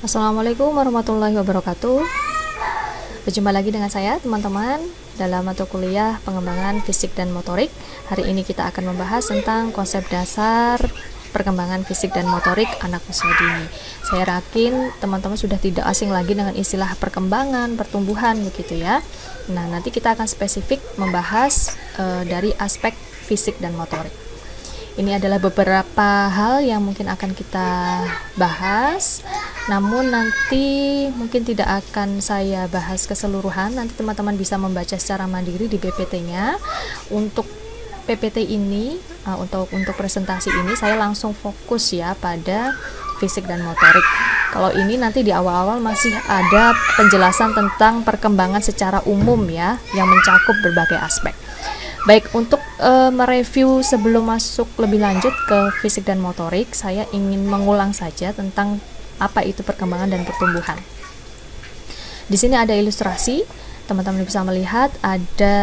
Assalamualaikum warahmatullahi wabarakatuh. Berjumpa lagi dengan saya teman-teman dalam mata kuliah pengembangan fisik dan motorik. Hari ini kita akan membahas tentang konsep dasar perkembangan fisik dan motorik anak usia dini. Saya yakin teman-teman sudah tidak asing lagi dengan istilah perkembangan, pertumbuhan begitu ya. Nah, nanti kita akan spesifik membahas dari aspek fisik dan motorik. Ini adalah beberapa hal yang mungkin akan kita bahas, namun nanti mungkin tidak akan saya bahas keseluruhan. Nanti teman-teman bisa membaca secara mandiri di PPT-nya. Untuk PPT ini, untuk presentasi ini saya langsung fokus ya pada fisik dan motorik. Kalau ini nanti di awal-awal masih ada penjelasan tentang perkembangan secara umum ya, yang mencakup berbagai aspek. Baik, untuk mereview sebelum masuk lebih lanjut ke fisik dan motorik, saya ingin mengulang saja tentang apa itu perkembangan dan pertumbuhan. Di sini ada ilustrasi, teman-teman bisa melihat ada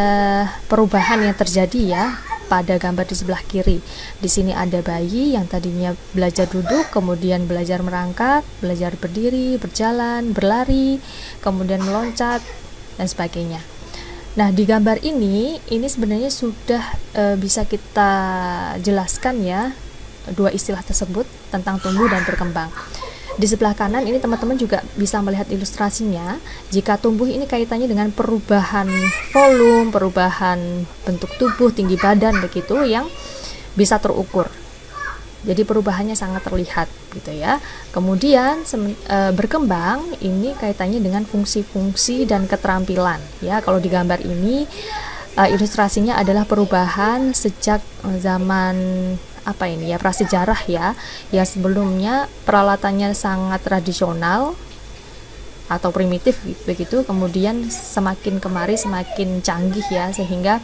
perubahan yang terjadi ya pada gambar di sebelah kiri. Di sini ada bayi yang tadinya belajar duduk, kemudian belajar merangkak, belajar berdiri, berjalan, berlari, kemudian meloncat, dan sebagainya. Nah, di gambar ini sebenarnya sudah bisa kita jelaskan ya dua istilah tersebut tentang tumbuh dan berkembang. Di sebelah kanan ini teman-teman juga bisa melihat ilustrasinya. Jika tumbuh ini kaitannya dengan perubahan volume, perubahan bentuk tubuh, tinggi badan begitu yang bisa terukur. Jadi perubahannya sangat terlihat gitu ya. Kemudian berkembang ini kaitannya dengan fungsi-fungsi dan keterampilan ya. Kalau di gambar ini ilustrasinya adalah perubahan sejak zaman prasejarah ya. Ya sebelumnya peralatannya sangat tradisional atau primitif begitu. Kemudian semakin kemari semakin canggih ya, sehingga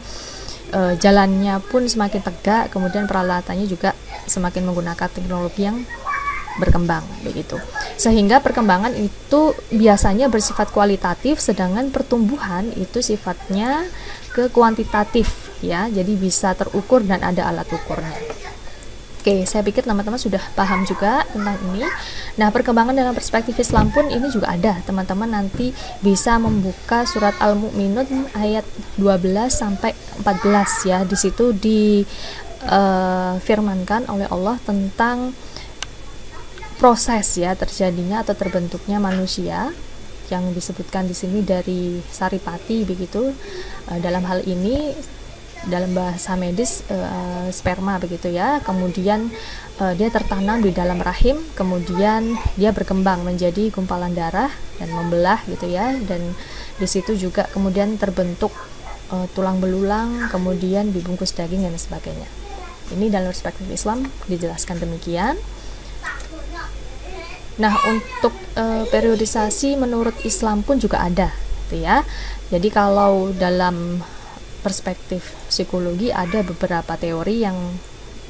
jalannya pun semakin tegak, kemudian peralatannya juga semakin menggunakan teknologi yang berkembang begitu. Sehingga perkembangan itu biasanya bersifat kualitatif, sedangkan pertumbuhan itu sifatnya ke kuantitatif ya. Jadi bisa terukur dan ada alat ukurnya. Oke, saya pikir teman-teman sudah paham juga tentang ini. Nah, perkembangan dalam perspektif Islam pun ini juga ada. Teman-teman nanti bisa membuka surat Al-Mu'minun ayat 12 sampai 14 ya. Di situ difirmankan oleh Allah tentang proses ya terjadinya atau terbentuknya manusia, yang disebutkan di sini dari saripati begitu. Dalam hal ini dalam bahasa medis sperma begitu ya. Kemudian dia tertanam di dalam rahim, kemudian dia berkembang menjadi gumpalan darah dan membelah gitu ya. Dan di situ juga kemudian terbentuk tulang belulang, kemudian dibungkus daging dan sebagainya. Ini dalam perspektif Islam dijelaskan demikian. Nah, untuk periodisasi menurut Islam pun juga ada gitu ya. Jadi kalau dalam perspektif psikologi ada beberapa teori yang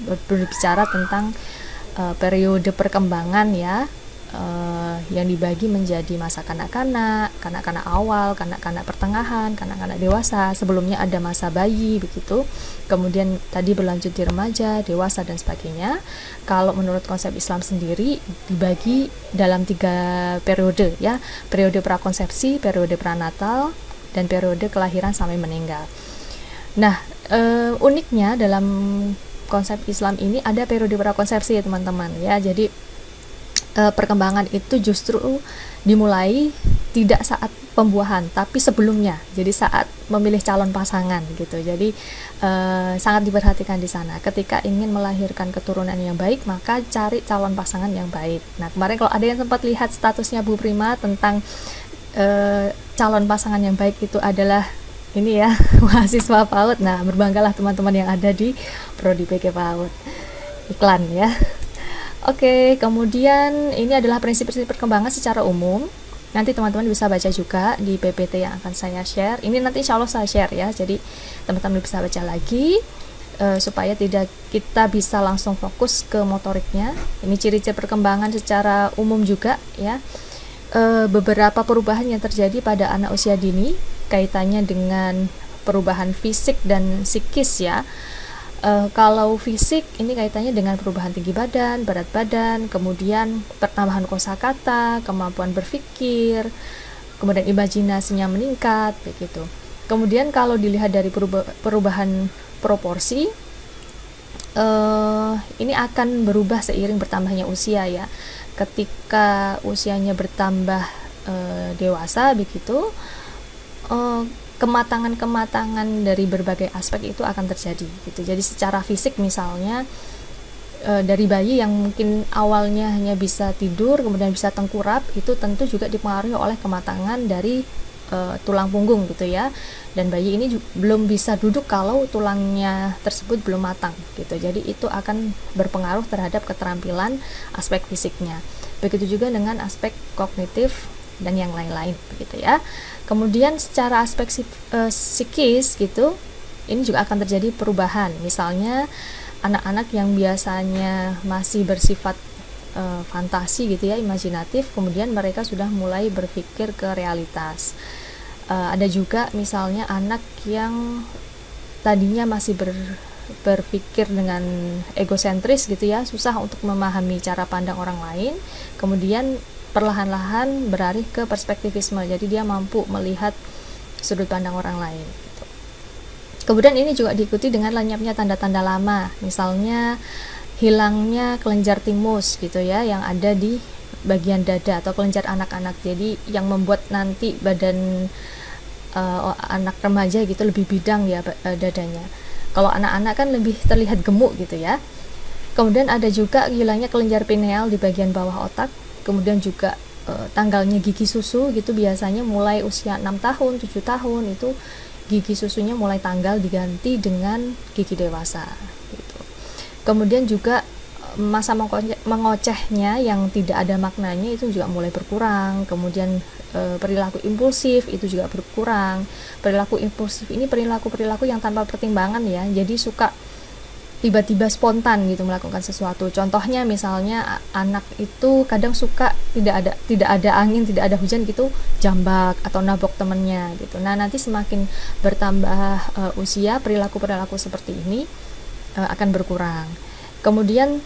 berbicara tentang periode perkembangan ya, yang dibagi menjadi masa kanak-kanak, kanak-kanak awal, kanak-kanak pertengahan, kanak-kanak dewasa. Sebelumnya ada masa bayi begitu, kemudian tadi berlanjut di remaja, dewasa dan sebagainya. Kalau menurut konsep Islam sendiri dibagi dalam 3 periode ya, periode prakonsepsi, periode pranatal, dan periode kelahiran sampai meninggal. Nah, uniknya dalam konsep Islam ini ada periode prakonsepsi ya teman-teman ya. Jadi perkembangan itu justru dimulai tidak saat pembuahan, tapi sebelumnya. Jadi saat memilih calon pasangan gitu. Jadi sangat diperhatikan di sana. Ketika ingin melahirkan keturunan yang baik, maka cari calon pasangan yang baik. Nah, kemarin kalau ada yang sempat lihat statusnya Bu Prima tentang calon pasangan yang baik itu adalah ini ya, mahasiswa PAUD. Nah, berbanggalah teman-teman yang ada di Prodi PG PAUD. Iklan ya. Oke, kemudian ini adalah prinsip-prinsip perkembangan secara umum. Nanti teman-teman bisa baca juga di PPT yang akan saya share. Ini nanti insya Allah saya share ya, jadi teman-teman bisa baca lagi supaya kita bisa langsung fokus ke motoriknya. Ini ciri-ciri perkembangan secara umum juga ya. Beberapa perubahan yang terjadi pada anak usia dini kaitannya dengan perubahan fisik dan psikis ya. Kalau fisik ini kaitannya dengan perubahan tinggi badan, berat badan, kemudian pertambahan kosakata, kemampuan berpikir, kemudian imajinasinya meningkat, begitu. Kemudian kalau dilihat dari perubahan proporsi, ini akan berubah seiring bertambahnya usia ya. Ketika usianya bertambah dewasa, begitu, kematangan dari berbagai aspek itu akan terjadi gitu. Jadi secara fisik misalnya dari bayi yang mungkin awalnya hanya bisa tidur kemudian bisa tengkurap, itu tentu juga dipengaruhi oleh kematangan dari tulang punggung gitu ya. Dan bayi ini belum bisa duduk kalau tulangnya tersebut belum matang gitu. Jadi itu akan berpengaruh terhadap keterampilan aspek fisiknya. Begitu juga dengan aspek kognitif dan yang lain-lain begitu ya. Kemudian secara aspek psikis gitu, ini juga akan terjadi perubahan. Misalnya anak-anak yang biasanya masih bersifat fantasi gitu ya, imajinatif, kemudian mereka sudah mulai berpikir ke realitas. Ada juga misalnya anak yang tadinya masih berpikir dengan egosentris gitu ya, susah untuk memahami cara pandang orang lain, kemudian perlahan-lahan beralih ke perspektivisme, jadi dia mampu melihat sudut pandang orang lain gitu. Kemudian ini juga diikuti dengan lenyapnya tanda-tanda lama, misalnya hilangnya kelenjar timus gitu ya, yang ada di bagian dada atau kelenjar anak-anak, jadi yang membuat nanti badan anak remaja gitu lebih bidang ya dadanya. Kalau anak-anak kan lebih terlihat gemuk gitu ya. Kemudian ada juga hilangnya kelenjar pineal di bagian bawah otak. Kemudian juga tanggalnya gigi susu gitu, biasanya mulai usia 6 tahun, 7 tahun itu gigi susunya mulai tanggal diganti dengan gigi dewasa gitu. Kemudian juga masa mengocehnya yang tidak ada maknanya itu juga mulai berkurang. Kemudian perilaku impulsif itu juga berkurang. Perilaku impulsif ini perilaku yang tanpa pertimbangan ya, jadi suka tiba-tiba spontan gitu melakukan sesuatu. Contohnya misalnya anak itu kadang suka tidak ada angin, tidak ada hujan gitu, jambak atau nabok temennya gitu. Nah, nanti semakin bertambah usia, perilaku seperti ini akan berkurang. Kemudian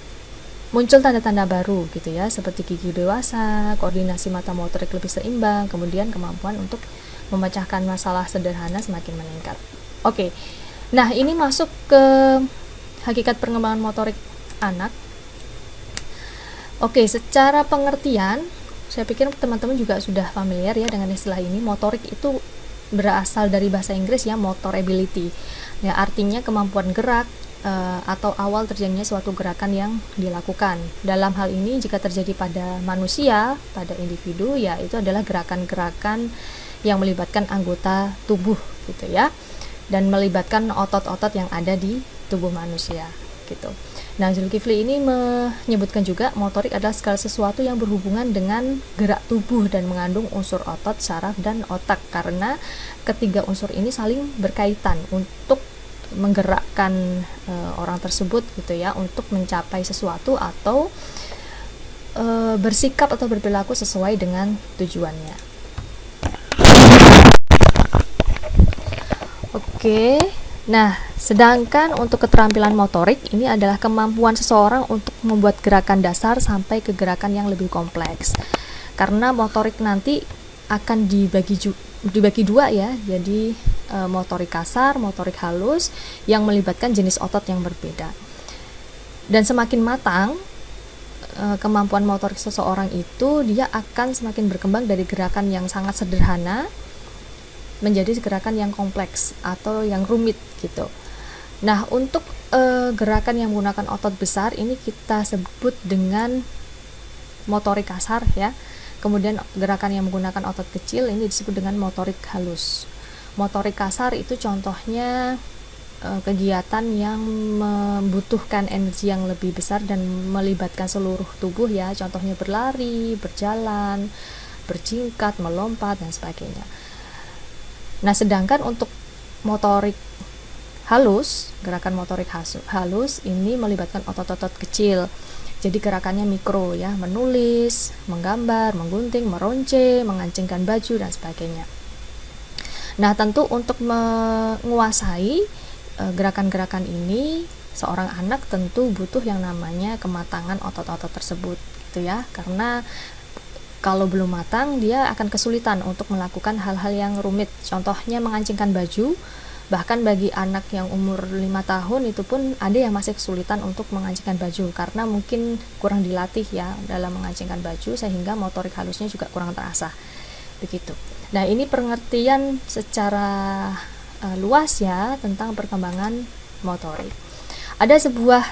muncul tanda-tanda baru gitu ya, seperti gigi dewasa, koordinasi mata motorik lebih seimbang, kemudian kemampuan untuk memecahkan masalah sederhana semakin meningkat. Oke. Nah, ini masuk ke hakikat pengembangan motorik anak. Oke, secara pengertian, saya pikir teman-teman juga sudah familiar ya dengan istilah ini. Motorik itu berasal dari bahasa Inggris ya, motor ability. Ya, artinya kemampuan gerak atau awal terjadinya suatu gerakan yang dilakukan. Dalam hal ini jika terjadi pada manusia, pada individu, ya itu adalah gerakan-gerakan yang melibatkan anggota tubuh gitu ya, dan melibatkan otot-otot yang ada di tubuh manusia gitu. Nah, Zulkifli ini menyebutkan juga motorik adalah segala sesuatu yang berhubungan dengan gerak tubuh dan mengandung unsur otot, saraf, dan otak, karena ketiga unsur ini saling berkaitan untuk menggerakkan orang tersebut gitu ya, untuk mencapai sesuatu atau bersikap atau berperilaku sesuai dengan tujuannya. Oke. Nah, sedangkan untuk keterampilan motorik ini adalah kemampuan seseorang untuk membuat gerakan dasar sampai ke gerakan yang lebih kompleks. Karena motorik nanti akan dibagi dua ya. Jadi motorik kasar, motorik halus yang melibatkan jenis otot yang berbeda. Dan semakin matang kemampuan motorik seseorang itu, dia akan semakin berkembang dari gerakan yang sangat sederhana menjadi gerakan yang kompleks atau yang rumit gitu. Nah, untuk gerakan yang menggunakan otot besar ini kita sebut dengan motorik kasar ya. Kemudian gerakan yang menggunakan otot kecil ini disebut dengan motorik halus. Motorik kasar itu contohnya kegiatan yang membutuhkan energi yang lebih besar dan melibatkan seluruh tubuh ya. Contohnya berlari, berjalan, berjingkat, melompat dan sebagainya. Nah, sedangkan untuk motorik halus, gerakan motorik halus ini melibatkan otot-otot kecil. Jadi gerakannya mikro ya, menulis, menggambar, menggunting, meronce, mengancingkan baju dan sebagainya. Nah, tentu untuk menguasai gerakan-gerakan ini seorang anak tentu butuh yang namanya kematangan otot-otot tersebut gitu ya, karena kalau belum matang dia akan kesulitan untuk melakukan hal-hal yang rumit, contohnya mengancingkan baju. Bahkan bagi anak yang umur 5 tahun itu pun ada yang masih kesulitan untuk mengancingkan baju karena mungkin kurang dilatih ya dalam mengancingkan baju, sehingga motorik halusnya juga kurang terasah begitu. Nah, ini pengertian secara luas ya tentang perkembangan motorik. Ada sebuah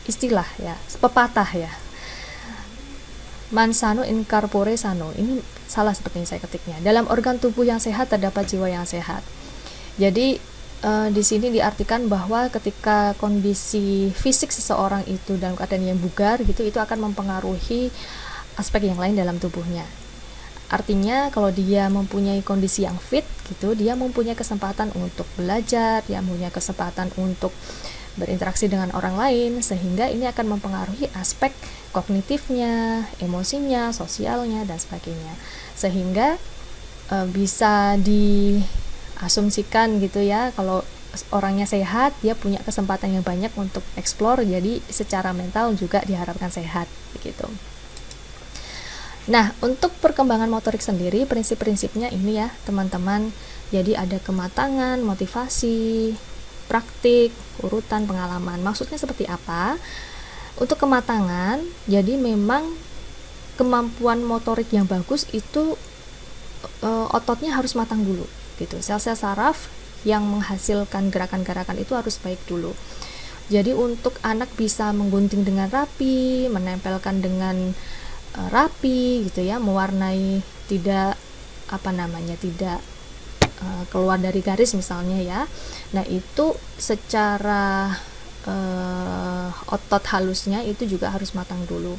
istilah ya, pepatah ya, "Man sano in corpore sano." Ini salah sepertinya saya ketiknya. Dalam organ tubuh yang sehat terdapat jiwa yang sehat. Jadi di sini diartikan bahwa ketika kondisi fisik seseorang itu dalam keadaan yang bugar gitu, itu akan mempengaruhi aspek yang lain dalam tubuhnya. Artinya kalau dia mempunyai kondisi yang fit gitu, dia mempunyai kesempatan untuk belajar, dia mempunyai kesempatan untuk berinteraksi dengan orang lain, sehingga ini akan mempengaruhi aspek kognitifnya, emosinya, sosialnya, dan sebagainya. Sehingga bisa diasumsikan gitu ya, kalau orangnya sehat, dia punya kesempatan yang banyak untuk eksplor, jadi secara mental juga diharapkan sehat begitu. Nah, untuk perkembangan motorik sendiri, prinsip-prinsipnya ini ya teman-teman. Jadi ada kematangan, motivasi, praktik, urutan, pengalaman. Maksudnya seperti apa? Untuk kematangan, jadi memang kemampuan motorik yang bagus itu ototnya harus matang dulu gitu. Sel-sel saraf yang menghasilkan gerakan-gerakan itu harus baik dulu. Jadi untuk anak bisa menggunting dengan rapi, menempelkan dengan rapi gitu ya, mewarnai tidak tidak keluar dari garis misalnya ya. Nah, itu secara otot halusnya itu juga harus matang dulu.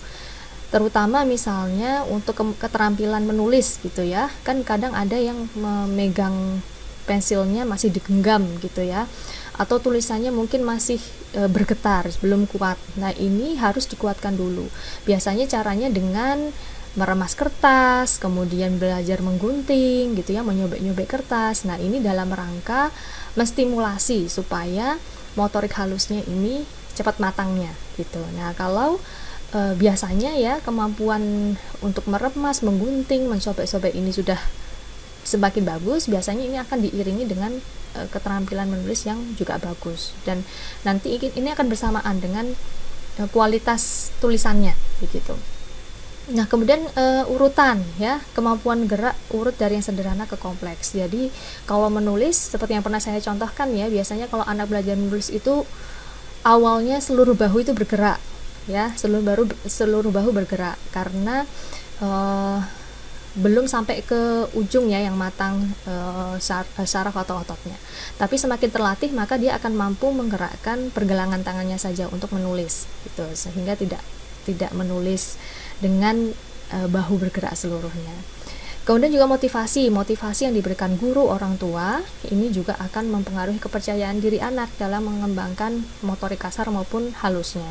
Terutama misalnya untuk keterampilan menulis gitu ya. Kan kadang ada yang memegang pensilnya masih digenggam gitu ya, atau tulisannya mungkin masih bergetar, belum kuat. Nah, ini harus dikuatkan dulu. Biasanya caranya dengan meremas kertas, kemudian belajar menggunting gitu ya, menyobek-nyobek kertas. Nah, ini dalam rangka menstimulasi supaya motorik halusnya ini cepat matangnya gitu. Nah, kalau biasanya ya kemampuan untuk meremas, menggunting, mensobek-sobek ini sudah semakin bagus, biasanya ini akan diiringi dengan keterampilan menulis yang juga bagus, dan nanti ini akan bersamaan dengan kualitas tulisannya begitu. Nah, kemudian urutan ya, kemampuan gerak urut dari yang sederhana ke kompleks. Jadi kalau menulis seperti yang pernah saya contohkan ya, biasanya kalau anak belajar menulis itu awalnya seluruh bahu itu bergerak ya, seluruh bahu bergerak karena belum sampai ke ujung ya yang matang saraf atau ototnya. Tapi semakin terlatih maka dia akan mampu menggerakkan pergelangan tangannya saja untuk menulis gitu, sehingga tidak menulis dengan bahu bergerak seluruhnya. Kemudian juga motivasi yang diberikan guru, orang tua, ini juga akan mempengaruhi kepercayaan diri anak dalam mengembangkan motorik kasar maupun halusnya.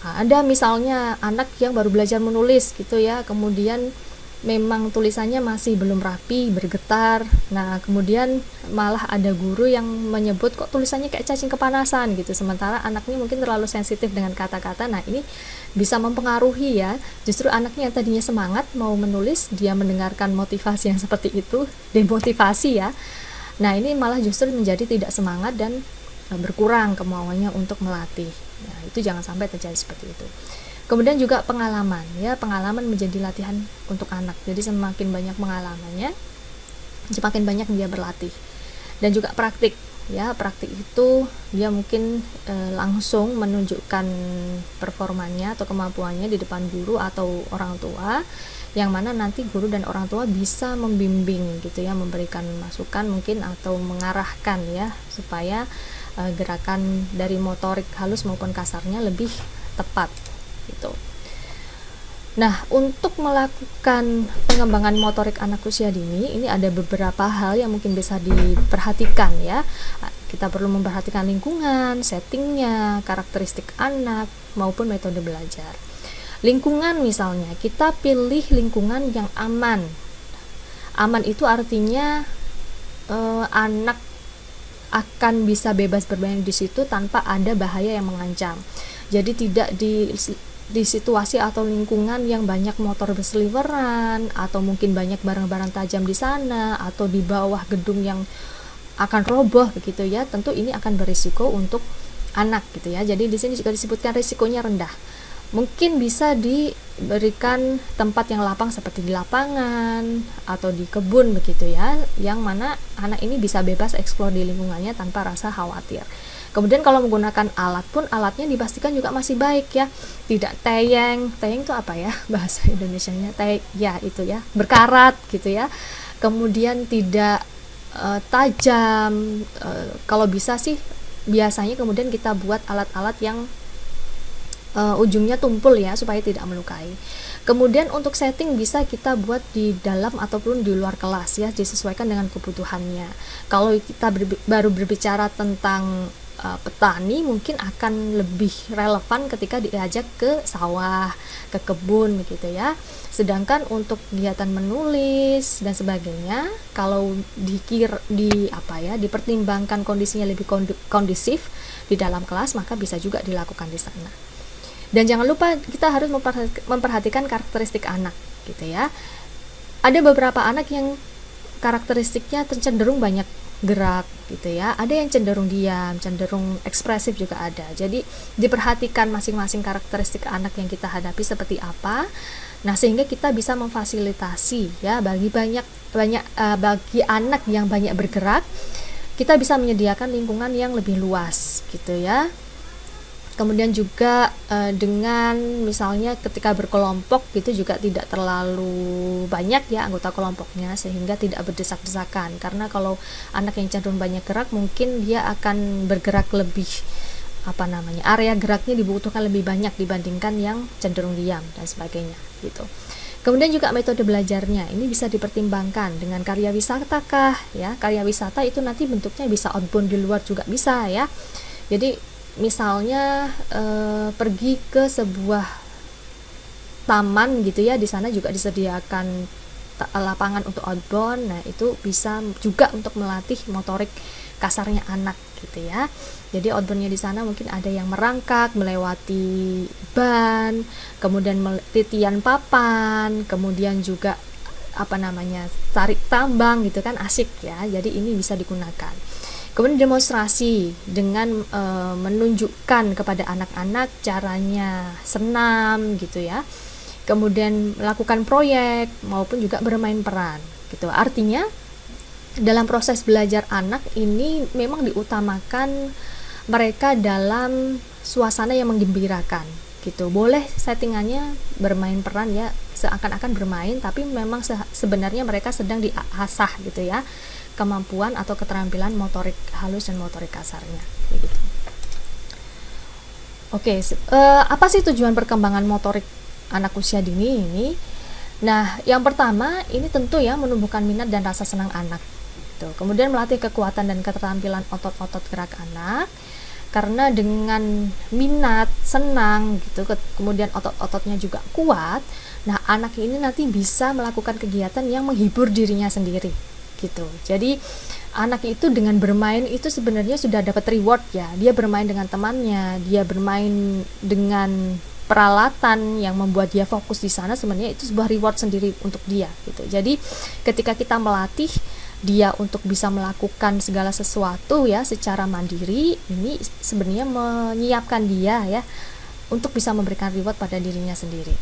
Nah, ada misalnya anak yang baru belajar menulis gitu ya, kemudian memang tulisannya masih belum rapi, bergetar. Nah, kemudian malah ada guru yang menyebut kok tulisannya kayak cacing kepanasan gitu, sementara anaknya mungkin terlalu sensitif dengan kata-kata. Nah, ini bisa mempengaruhi ya, justru anaknya yang tadinya semangat mau menulis, dia mendengarkan motivasi yang seperti itu, demotivasi ya. Nah, ini malah justru menjadi tidak semangat dan berkurang kemauannya untuk melatih. Nah, itu jangan sampai terjadi seperti itu. Kemudian juga pengalaman ya, pengalaman menjadi latihan untuk anak. Jadi semakin banyak pengalamannya, semakin banyak dia berlatih. Dan juga praktik ya, praktik itu dia mungkin langsung menunjukkan performanya atau kemampuannya di depan guru atau orang tua, yang mana nanti guru dan orang tua bisa membimbing gitu ya, memberikan masukan mungkin atau mengarahkan ya, supaya gerakan dari motorik halus maupun kasarnya lebih tepat gitu. Nah, untuk melakukan pengembangan motorik anak usia dini, ini ada beberapa hal yang mungkin bisa diperhatikan ya. Kita perlu memperhatikan lingkungan, settingnya, karakteristik anak, maupun metode belajar. Lingkungan misalnya, kita pilih lingkungan yang aman. Aman itu artinya anak akan bisa bebas bermain di situ tanpa ada bahaya yang mengancam. Jadi tidak di situasi atau lingkungan yang banyak motor berseliweran, atau mungkin banyak barang-barang tajam di sana, atau di bawah gedung yang akan roboh begitu ya. Tentu ini akan berisiko untuk anak gitu ya. Jadi di sini juga disebutkan risikonya rendah. Mungkin bisa diberikan tempat yang lapang seperti di lapangan atau di kebun begitu ya, yang mana anak ini bisa bebas eksplor di lingkungannya tanpa rasa khawatir. Kemudian kalau menggunakan alat pun, alatnya dipastikan juga masih baik ya, tidak teyeng itu apa ya bahasa Indonesianya, ya itu ya, berkarat gitu ya. Kemudian tidak tajam, kalau bisa sih biasanya kemudian kita buat alat-alat yang ujungnya tumpul ya, supaya tidak melukai. Kemudian untuk setting bisa kita buat di dalam ataupun di luar kelas ya, disesuaikan dengan kebutuhannya. Kalau kita baru berbicara tentang petani, mungkin akan lebih relevan ketika diajak ke sawah, ke kebun begitu ya. Sedangkan untuk kegiatan menulis dan sebagainya, kalau dipertimbangkan kondisinya lebih kondisif di dalam kelas, maka bisa juga dilakukan di sana. Dan jangan lupa kita harus memperhatikan karakteristik anak gitu ya. Ada beberapa anak yang karakteristiknya cenderung banyak gerak gitu ya, ada yang cenderung diam, cenderung ekspresif juga ada. Jadi diperhatikan masing-masing karakteristik anak yang kita hadapi seperti apa. Nah, sehingga kita bisa memfasilitasi ya, bagi anak yang banyak bergerak, kita bisa menyediakan lingkungan yang lebih luas gitu ya. Kemudian juga dengan misalnya ketika berkelompok gitu juga tidak terlalu banyak ya anggota kelompoknya, sehingga tidak berdesak-desakan. Karena kalau anak yang cenderung banyak gerak, mungkin dia akan bergerak lebih area geraknya dibutuhkan lebih banyak dibandingkan yang cenderung diam dan sebagainya gitu. Kemudian juga metode belajarnya ini bisa dipertimbangkan dengan karya wisata kah ya. Karya wisata itu nanti bentuknya bisa outbound di luar juga bisa ya. Jadi misalnya pergi ke sebuah taman gitu ya, di sana juga disediakan lapangan untuk outbound. Nah, itu bisa juga untuk melatih motorik kasarnya anak gitu ya. Jadi outboundnya di sana mungkin ada yang merangkak, melewati ban, kemudian titian papan, kemudian juga tarik tambang gitu kan, asik ya. Jadi ini bisa digunakan. Kemudian demonstrasi dengan menunjukkan kepada anak-anak caranya senam gitu ya. Kemudian melakukan proyek maupun juga bermain peran gitu. Artinya dalam proses belajar anak ini memang diutamakan mereka dalam suasana yang menggembirakan gitu. Boleh settingannya bermain peran ya, seakan-akan bermain, tapi memang sebenarnya mereka sedang diasah gitu ya, kemampuan atau keterampilan motorik halus dan motorik kasarnya gitu. Oke, apa sih tujuan perkembangan motorik anak usia dini ini? Nah, yang pertama ini tentu ya menumbuhkan minat dan rasa senang anak gitu. Kemudian melatih kekuatan dan keterampilan otot-otot gerak anak. Karena dengan minat, senang gitu, kemudian otot-ototnya juga kuat, nah anak ini nanti bisa melakukan kegiatan yang menghibur dirinya sendiri gitu. Jadi anak itu dengan bermain itu sebenarnya sudah dapat reward ya. Dia bermain dengan temannya, dia bermain dengan peralatan yang membuat dia fokus di sana, sebenarnya itu sebuah reward sendiri untuk dia gitu. Jadi ketika kita melatih dia untuk bisa melakukan segala sesuatu ya secara mandiri, ini sebenarnya menyiapkan dia ya untuk bisa memberikan reward pada dirinya sendiri.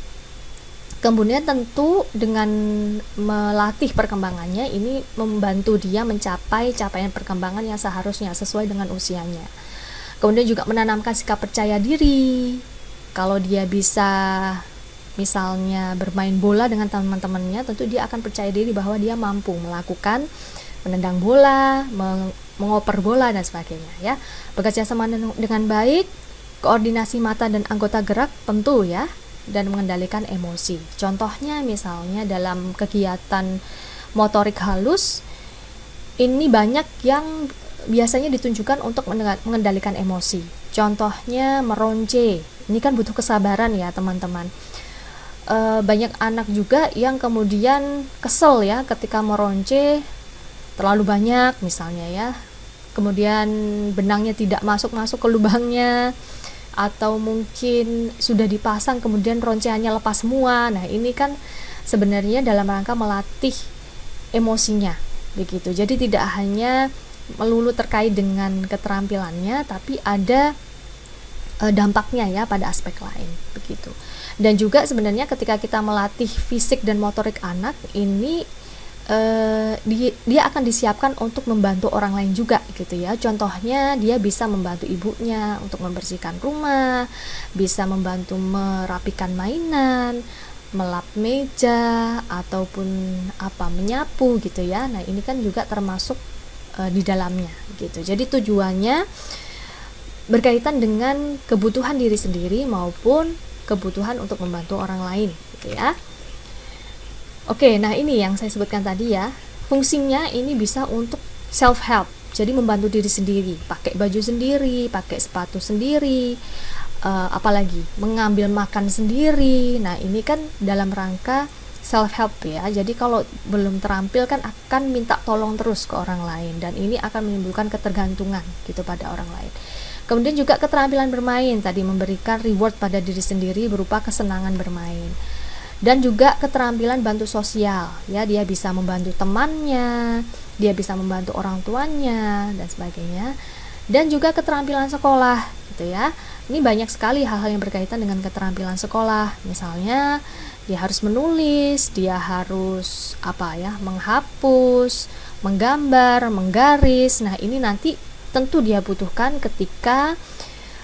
Kemudian tentu dengan melatih perkembangannya ini membantu dia mencapai capaian perkembangan yang seharusnya sesuai dengan usianya. Kemudian juga menanamkan sikap percaya diri. Kalau dia bisa misalnya bermain bola dengan teman-temannya, tentu dia akan percaya diri bahwa dia mampu melakukan menendang bola, mengoper bola dan sebagainya ya. Bekerja sama dengan baik, koordinasi mata dan anggota gerak tentu ya, dan mengendalikan emosi. Contohnya misalnya dalam kegiatan motorik halus ini banyak yang biasanya ditunjukkan untuk mengendalikan emosi. Contohnya meronce. Ini kan butuh kesabaran ya teman-teman. Banyak anak juga yang kemudian kesel ya ketika meronce terlalu banyak misalnya ya. kemudian benangnya tidak masuk-masuk ke lubangnya, atau mungkin sudah dipasang kemudian ronceannya lepas semua. Nah, ini kan sebenarnya dalam rangka melatih emosinya begitu. Jadi tidak hanya melulu terkait dengan keterampilannya, tapi ada dampaknya ya pada aspek lain begitu. Dan juga sebenarnya ketika kita melatih fisik dan motorik anak ini, dia akan disiapkan untuk membantu orang lain juga gitu ya. Contohnya dia bisa membantu ibunya untuk membersihkan rumah, bisa membantu merapikan mainan, melap meja, ataupun menyapu gitu ya. Nah, ini kan juga termasuk di dalamnya gitu. Jadi tujuannya berkaitan dengan kebutuhan diri sendiri maupun kebutuhan untuk membantu orang lain gitu ya. Oke, nah ini yang saya sebutkan tadi ya. Fungsinya ini bisa untuk self help. Jadi membantu diri sendiri, pakai baju sendiri, pakai sepatu sendiri, apalagi mengambil makan sendiri. Nah, ini kan dalam rangka self help ya. Jadi kalau belum terampil kan akan minta tolong terus ke orang lain, dan ini akan menimbulkan ketergantungan gitu pada orang lain. Kemudian juga keterampilan bermain tadi memberikan reward pada diri sendiri berupa kesenangan bermain. Dan juga keterampilan bantu sosial ya, dia bisa membantu temannya, dia bisa membantu orang tuanya dan sebagainya. Dan juga keterampilan sekolah gitu ya. Ini banyak sekali hal-hal yang berkaitan dengan keterampilan sekolah. Misalnya dia harus menulis, dia harus menghapus, menggambar, menggaris. Nah, ini nanti tentu dia butuhkan ketika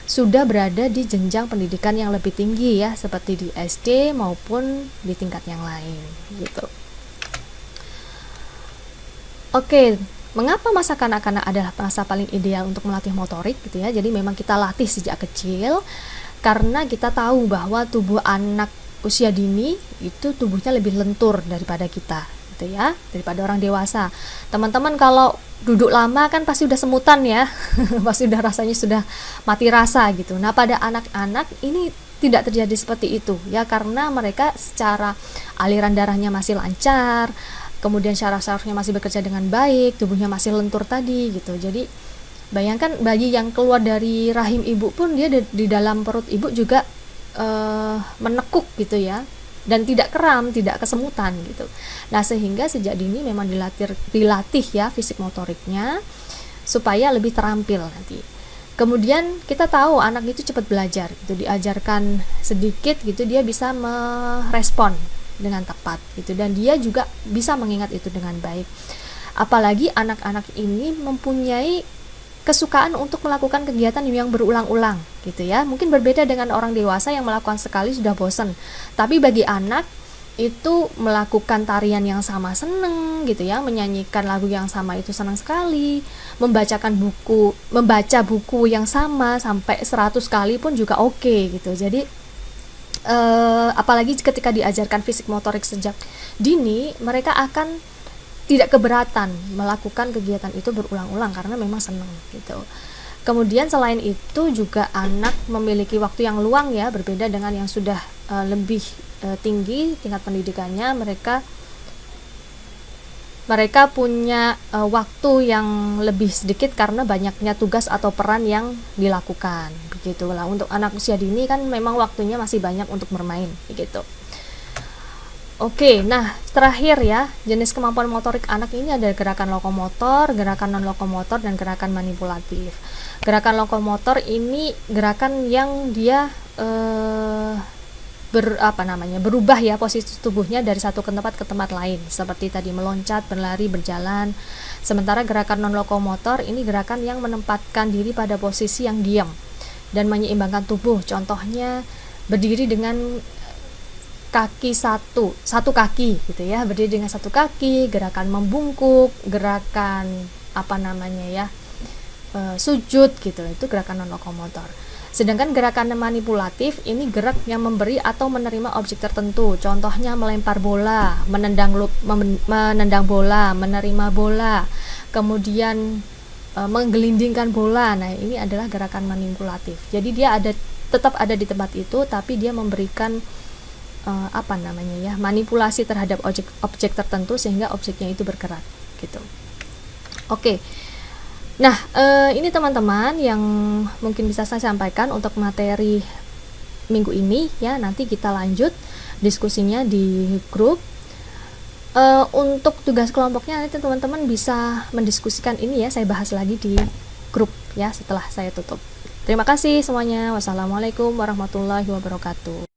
sudah berada di jenjang pendidikan yang lebih tinggi ya, seperti di SD maupun di tingkat yang lain gitu. Oke, mengapa masa kanak-kanak adalah masa paling ideal untuk melatih motorik gitu ya. Jadi memang kita latih sejak kecil karena kita tahu bahwa tubuh anak usia dini itu tubuhnya lebih lentur daripada kita gitu ya, daripada orang dewasa. Teman-teman kalau duduk lama kan pasti udah semutan ya, pasti udah rasanya sudah mati rasa gitu. Nah, pada anak-anak ini tidak terjadi seperti itu ya, karena mereka secara aliran darahnya masih lancar, kemudian syaraf-syarafnya masih bekerja dengan baik, tubuhnya masih lentur tadi gitu. Jadi bayangkan bayi yang keluar dari rahim ibu pun dia di dalam perut ibu juga menekuk gitu ya, dan tidak kram, tidak kesemutan gitu. Nah, sehingga sejak dini memang dilatih ya fisik motoriknya supaya lebih terampil nanti. Kemudian kita tahu anak itu cepat belajar gitu, diajarkan sedikit gitu dia bisa merespon dengan tepat gitu, dan dia juga bisa mengingat itu dengan baik. Apalagi anak-anak ini mempunyai kesukaan untuk melakukan kegiatan yang berulang-ulang gitu ya. Mungkin berbeda dengan orang dewasa yang melakukan sekali sudah bosan. Tapi bagi anak itu melakukan tarian yang sama seneng gitu ya, menyanyikan lagu yang sama itu senang sekali, membaca buku yang sama sampai 100 kali pun juga oke gitu. Jadi apalagi ketika diajarkan fisik motorik sejak dini, mereka akan tidak keberatan melakukan kegiatan itu berulang-ulang karena memang senang gitu. Kemudian selain itu juga anak memiliki waktu yang luang ya, berbeda dengan yang sudah lebih tinggi tingkat pendidikannya. Mereka punya waktu yang lebih sedikit karena banyaknya tugas atau peran yang dilakukan begitulah. Untuk anak usia dini kan memang waktunya masih banyak untuk bermain begitu. Oke, nah terakhir ya, jenis kemampuan motorik anak ini ada gerakan lokomotor, gerakan non-lokomotor, dan gerakan manipulatif. Gerakan lokomotor ini gerakan yang dia berubah ya posisi tubuhnya dari satu tempat ke tempat lain, seperti tadi meloncat, berlari, berjalan. Sementara gerakan non-lokomotor ini gerakan yang menempatkan diri pada posisi yang diam dan menyeimbangkan tubuh. Contohnya berdiri dengan kaki satu kaki gitu ya, berdiri dengan satu kaki, gerakan membungkuk, gerakan sujud gitu, itu gerakan non lokomotor. Sedangkan gerakan manipulatif ini gerak yang memberi atau menerima objek tertentu, contohnya melempar bola, menendang bola, menerima bola, kemudian menggelindingkan bola. Nah, ini adalah gerakan manipulatif. Jadi dia tetap ada di tempat itu, tapi dia memberikan manipulasi terhadap objek tertentu sehingga objeknya itu bergerak gitu. Oke. Nah, ini teman-teman yang mungkin bisa saya sampaikan untuk materi minggu ini ya. Nanti kita lanjut diskusinya di grup. Untuk tugas kelompoknya nanti teman-teman bisa mendiskusikan ini ya, saya bahas lagi di grup ya setelah saya tutup. Terima kasih semuanya. Wassalamualaikum warahmatullahi wabarakatuh.